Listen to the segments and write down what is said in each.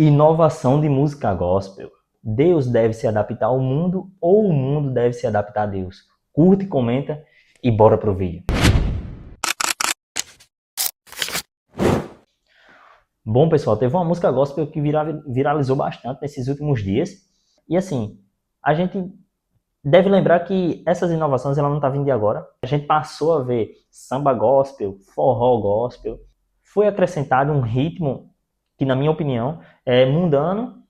Inovação de música gospel. Deus deve se adaptar ao mundo ou o mundo deve se adaptar a Deus? Curte, comenta e bora pro vídeo. Bom, pessoal, teve uma música gospel que viralizou bastante nesses últimos dias. E assim, a gente deve lembrar que essas inovações ela não está vindo de agora. A gente passou a ver samba gospel, forró gospel. Foi acrescentado um ritmo que, na minha opinião, é mundano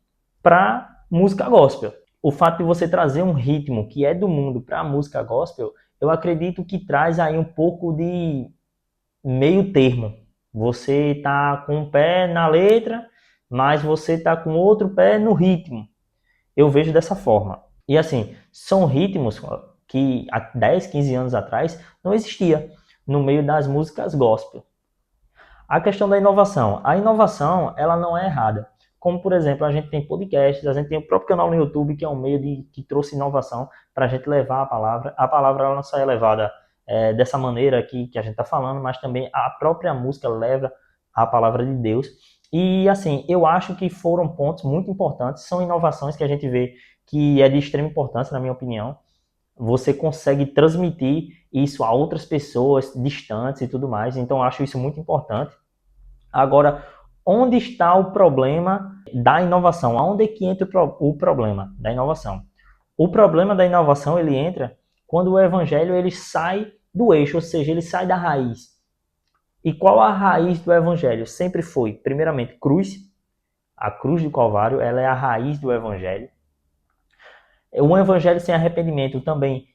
para música gospel. O fato de você trazer um ritmo que é do mundo para a música gospel, eu acredito que traz aí um pouco de meio termo. Você está com um pé na letra, mas você está com outro pé no ritmo. Eu vejo dessa forma. E assim, são ritmos que há 10, 15 anos atrás não existia no meio das músicas gospel. A questão da inovação. A inovação, ela não é errada. Como, por exemplo, a gente tem podcasts, a gente tem o próprio canal no YouTube, que é um meio que trouxe inovação para a gente levar a palavra. A palavra ela não só é levada dessa maneira aqui que a gente está falando, mas também a própria música leva a palavra de Deus. E, assim, eu acho que foram pontos muito importantes, são inovações que a gente vê que é de extrema importância, na minha opinião. Você consegue transmitir isso a outras pessoas distantes e tudo mais, então eu acho isso muito importante. Agora, onde está o problema da inovação? Onde é que entra o problema da inovação? O problema da inovação ele entra quando o evangelho ele sai do eixo, ou seja, ele sai da raiz. E qual a raiz do evangelho? Sempre foi, primeiramente, cruz. A cruz do Calvário, ela é a raiz do evangelho. Um evangelho sem arrependimento também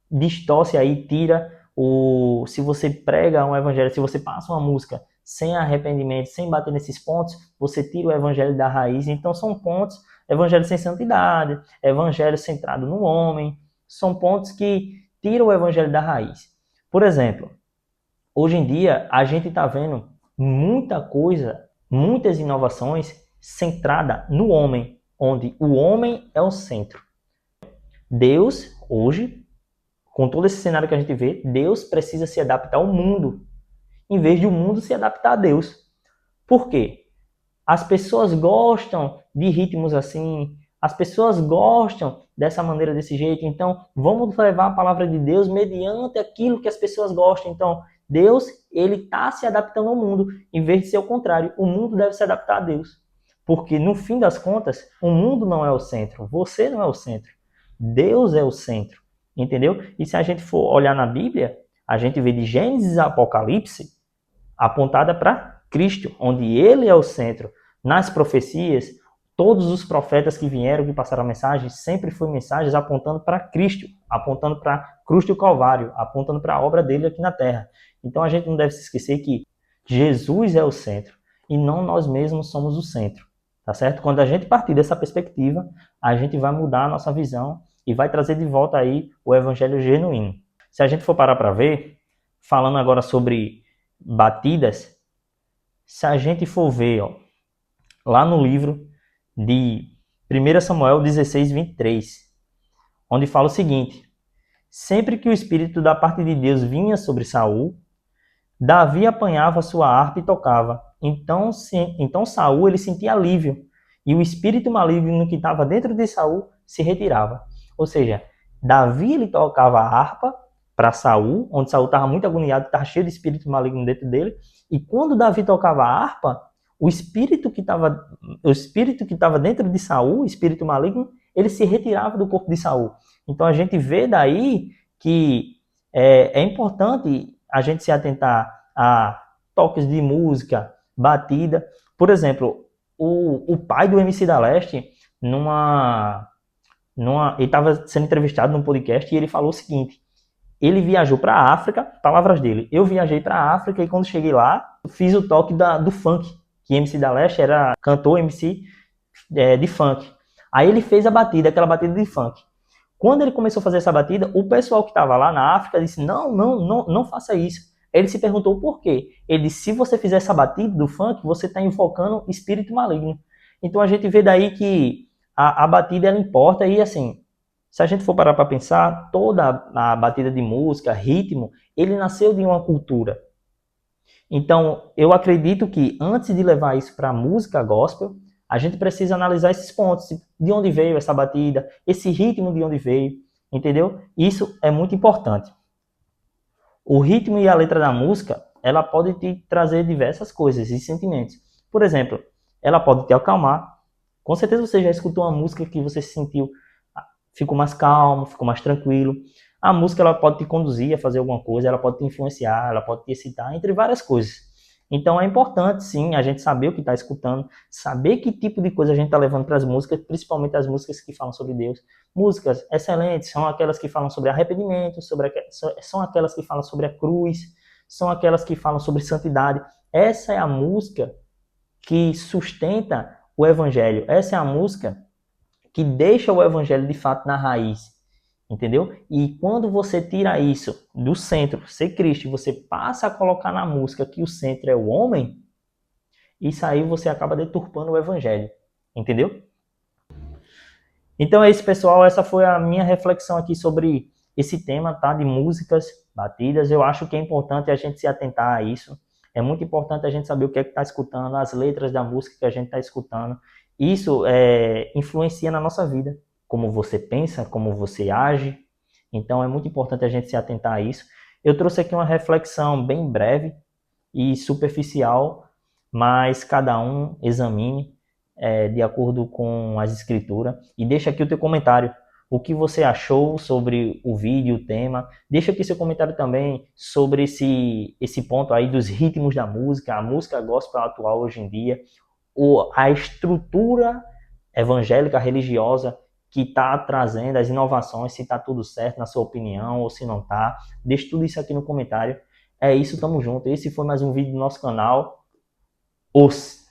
distorce aí, tira o... Se você prega um evangelho, se você passa uma música sem arrependimento, sem bater nesses pontos, você tira o evangelho da raiz. Então são pontos, evangelho sem santidade, evangelho centrado no homem, são pontos que tiram o evangelho da raiz. Por exemplo, hoje em dia a gente está vendo muita coisa, muitas inovações centrada no homem, onde o homem é o centro. Deus, hoje, com todo esse cenário que a gente vê, Deus precisa se adaptar ao mundo, em vez de o mundo se adaptar a Deus. Por quê? As pessoas gostam de ritmos assim, as pessoas gostam dessa maneira, desse jeito, então vamos levar a palavra de Deus mediante aquilo que as pessoas gostam. Então, Deus, ele está se adaptando ao mundo, em vez de ser o contrário, o mundo deve se adaptar a Deus. Porque, no fim das contas, o mundo não é o centro, você não é o centro, Deus é o centro. Entendeu? E se a gente for olhar na Bíblia, a gente vê de Gênesis a Apocalipse apontada para Cristo, onde ele é o centro. Nas profecias, todos os profetas que vieram, que passaram a mensagem, sempre foi mensagens apontando para Cristo, apontando para a cruz do Calvário, apontando para a obra dele aqui na terra. Então a gente não deve se esquecer que Jesus é o centro e não nós mesmos somos o centro. Tá certo? Quando a gente partir dessa perspectiva, a gente vai mudar a nossa visão e vai trazer de volta aí o evangelho genuíno. Se a gente for parar para ver, falando agora sobre batidas, se a gente for ver, ó, lá no livro de 1 Samuel 16, 23, onde fala o seguinte: sempre que o Espírito da parte de Deus vinha sobre Saul, Davi apanhava sua harpa e tocava. Então Saul ele sentia alívio, e o espírito maligno que estava dentro de Saul se retirava. Ou seja, Davi ele tocava a harpa para Saul, onde Saul estava muito agoniado, estava cheio de espírito maligno dentro dele. E quando Davi tocava a harpa, o espírito que estava dentro de Saul, o espírito maligno, ele se retirava do corpo de Saul. Então a gente vê daí que é importante a gente se atentar a toques de música, batida. Por exemplo, o pai do MC da Leste, ele estava sendo entrevistado num podcast e ele falou o seguinte: ele viajou para a África, palavras dele, eu viajei para a África e quando cheguei lá, fiz o toque do funk, que MC da Leste era cantor MC de funk. Aí ele fez a batida, aquela batida de funk. Quando ele começou a fazer essa batida, o pessoal que estava lá na África disse: não faça isso. Ele se perguntou por quê. Ele disse: se você fizer essa batida do funk, você está invocando espírito maligno. Então a gente vê daí que a batida ela importa e assim, se a gente for parar para pensar, toda a batida de música, ritmo, ele nasceu de uma cultura. Então eu acredito que antes de levar isso para a música gospel, A gente precisa analisar esses pontos, de onde veio essa batida, esse ritmo de onde veio, entendeu? Isso é muito importante. O ritmo e a letra da música, ela pode te trazer diversas coisas e sentimentos. Por exemplo, ela pode te acalmar. Com certeza você já escutou uma música que você se sentiu, ficou mais calmo, ficou mais tranquilo. A música ela pode te conduzir a fazer alguma coisa, ela pode te influenciar, ela pode te excitar, entre várias coisas. Então é importante, sim, a gente saber o que está escutando, saber que tipo de coisa a gente está levando para as músicas, principalmente as músicas que falam sobre Deus. Músicas excelentes são aquelas que falam sobre arrependimento, são aquelas que falam sobre a cruz, são aquelas que falam sobre santidade. Essa é a música que sustenta o evangelho. Essa é a música que deixa o evangelho de fato na raiz, entendeu? E quando você tira isso do centro, ser Cristo, você passa a colocar na música que o centro é o homem, isso aí você acaba deturpando o evangelho, entendeu? Então é isso, pessoal. Essa foi a minha reflexão aqui sobre esse tema, tá? De músicas batidas. Eu acho que é importante a gente se atentar a isso. É muito importante a gente saber o que é que está escutando, as letras da música que a gente está escutando. Isso influencia na nossa vida, como você pensa, como você age. Então é muito importante a gente se atentar a isso. Eu trouxe aqui uma reflexão bem breve e superficial, mas cada um examine de acordo com as escrituras. E deixa aqui o teu comentário. O que você achou sobre o vídeo, o tema. Deixa aqui seu comentário também sobre esse ponto aí dos ritmos da música, a música gospel atual hoje em dia, ou a estrutura evangélica religiosa que está trazendo as inovações, se está tudo certo na sua opinião ou se não está. Deixa tudo isso aqui no comentário. É isso, tamo junto. Esse foi mais um vídeo do nosso canal. Os